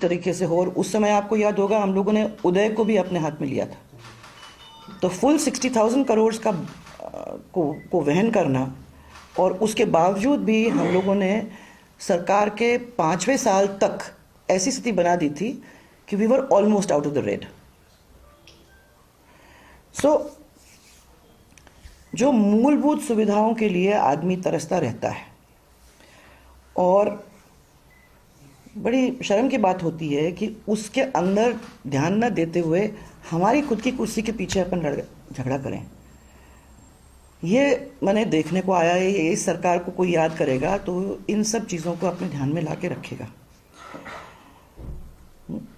तरीके से हो। और उस समय आपको याद होगा हम लोगों ने उदय को भी अपने हाथ में लिया था। तो फुल 60,000 करोड़ का को वहन करना, और उसके बावजूद भी हम लोगों ने सरकार के 5वें साल तक ऐसी स्थिति बना दी थी कि we were almost out of the red. So जो मूलभूत सुविधाओं के लिए आदमी तरसता रहता है, और बड़ी शर्म की बात होती है कि उसके अंदर ध्यान न देते हुए हमारी खुद की कुर्सी के पीछे अपन झगड़ा करें, ये मैंने देखने को आया है। ये इस सरकार को कोई याद करेगा तो इन सब चीज़ों को अपने ध्यान में ला के रखेगा।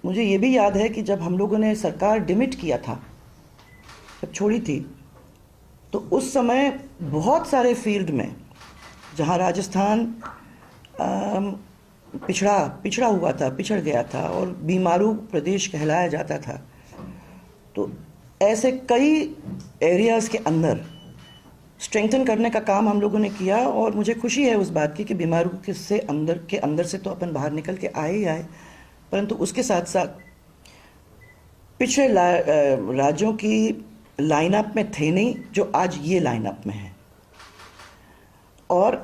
मुझे ये भी याद है कि जब हम लोगों ने सरकार डिमिट किया था, जब छोड़ी थी, तो उस समय बहुत सारे फील्ड में जहाँ राजस्थान पिछड़ा हुआ था, पिछड़ गया था और बीमारू प्रदेश कहलाया जाता था, तो ऐसे कई एरियाज़ के अंदर स्ट्रेंथन करने का काम हम लोगों ने किया। और मुझे खुशी है उस बात की कि बीमारू के अंदर से तो अपन बाहर निकल के आए ही आए, परंतु उसके साथ साथ पिछले राज्यों की लाइनअप में थे नहीं जो आज ये लाइनअप में है। और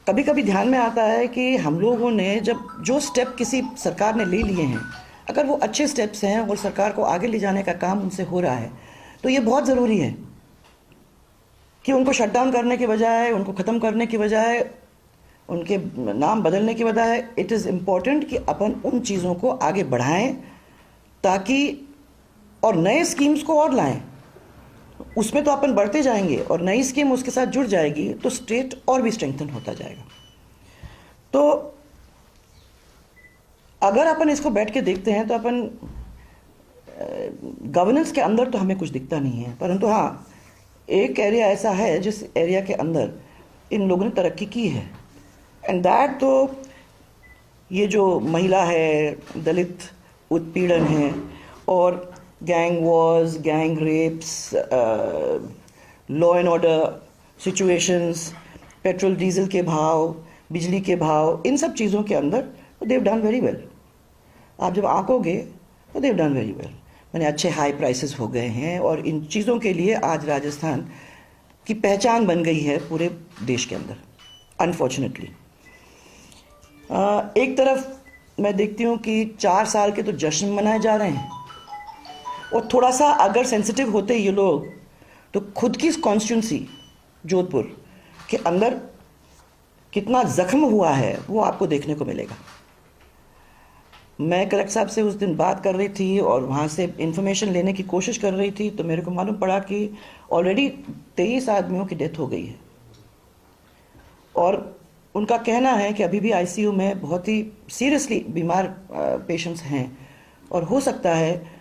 कभी कभी ध्यान में आता है कि हम लोगों ने जब जो स्टेप किसी सरकार ने ले लिए हैं, अगर वो अच्छे स्टेप्स हैं और सरकार को आगे ले जाने का काम उनसे हो रहा है, तो ये बहुत ज़रूरी है कि उनको शट डाउन करने के बजाय, उनको ख़त्म करने के बजाय, उनके नाम बदलने के बजाय, इट इज़ इम्पॉर्टेंट कि अपन उन चीज़ों को आगे बढ़ाएं ताकि, और नए स्कीम्स को और लाएं। उसमें तो अपन बढ़ते जाएंगे और नई स्कीम उसके साथ जुड़ जाएगी तो स्टेट और भी स्ट्रेंथन होता जाएगा। तो अगर अपन इसको बैठ के देखते हैं तो अपन गवर्नेंस के अंदर तो हमें कुछ दिखता नहीं है, परंतु हाँ, एक एरिया ऐसा है जिस एरिया के अंदर इन लोगों ने तरक्की की है, एंड दैट तो ये जो महिला है, दलित उत्पीड़न है, और gang wars, gang rapes, law and order situations, petrol diesel के भाव, बिजली के भाव, इन सब चीज़ों के अंदर देव डन वेरी वेल। आप जब आंकोगे तो देव डन वेरी वेल, मैंने अच्छे हाई प्राइसेस हो गए हैं, और इन चीज़ों के लिए आज राजस्थान की पहचान बन गई है पूरे देश के अंदर, अनफॉर्चुनेटली। एक तरफ मैं देखती हूँ कि 4 साल के तो जश्न मनाए जा रहे हैं, और थोड़ा सा अगर सेंसिटिव होते ये लोग तो खुद की कॉन्स्टिट्यूंसी जोधपुर के अंदर कितना जख्म हुआ है वो आपको देखने को मिलेगा। मैं कलेक्टर साहब से उस दिन बात कर रही थी और वहाँ से इन्फॉर्मेशन लेने की कोशिश कर रही थी, तो मेरे को मालूम पड़ा कि ऑलरेडी 23 आदमियों की डेथ हो गई है, और उनका कहना है कि अभी भी आईसीयू में बहुत ही सीरियसली बीमार पेशेंट्स हैं, और हो सकता है,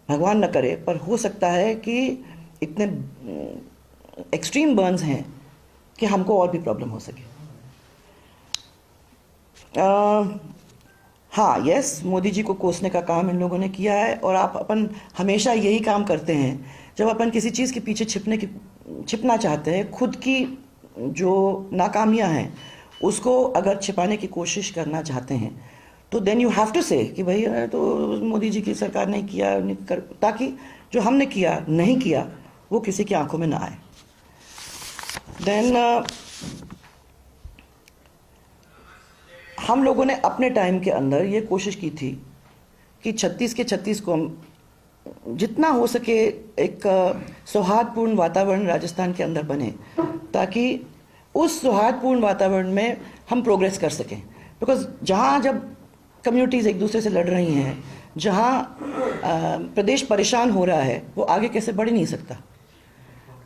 भगवान न करे, पर हो सकता है कि इतने एक्सट्रीम बर्न्स हैं कि हमको और भी प्रॉब्लम हो सके। हाँ, यस, मोदी जी को कोसने का काम इन लोगों ने किया है, और अपन हमेशा यही काम करते हैं जब अपन किसी चीज़ के पीछे छिपना चाहते हैं, खुद की जो नाकामियां हैं उसको अगर छिपाने की कोशिश करना चाहते हैं, तो देन यू हैव टू से कि भाई तो मोदी जी की सरकार ने किया, ताकि जो हमने किया नहीं किया वो किसी की आंखों में ना आए। देन हम लोगों ने अपने टाइम के अंदर ये कोशिश की थी कि 36 के 36 को हम जितना हो सके एक सौहार्दपूर्ण वातावरण राजस्थान के अंदर बने, ताकि उस सौहार्दपूर्ण वातावरण में हम प्रोग्रेस कर सकें। बिकॉज जहाँ जब कम्युनिटीज़ एक दूसरे से लड़ रही हैं, जहाँ प्रदेश परेशान हो रहा है, वो आगे कैसे बढ़ ही नहीं सकता।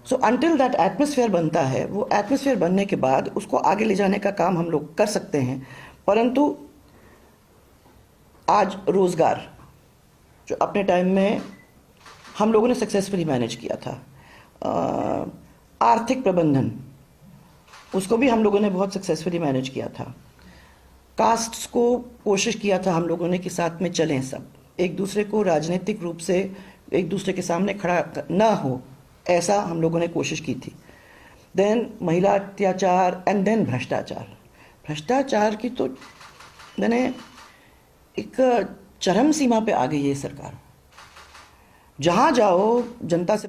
सो अनटिल दैट एटमॉस्फेयर बनता है, वो एटमॉस्फेयर बनने के बाद उसको आगे ले जाने का काम हम लोग कर सकते हैं। परंतु आज रोज़गार जो अपने टाइम में हम लोगों ने सक्सेसफुली मैनेज किया था, आर्थिक प्रबंधन उसको भी हम लोगों ने बहुत सक्सेसफुली मैनेज किया था। कास्ट्स को कोशिश किया था हम लोगों ने कि साथ में चलें, सब एक दूसरे को राजनीतिक रूप से एक दूसरे के सामने खड़ा ना हो, ऐसा हम लोगों ने कोशिश की थी। देन महिला अत्याचार एंड देन भ्रष्टाचार की तो मैंने एक चरम सीमा पे आ गई है ये सरकार। जहाँ जाओ जनता से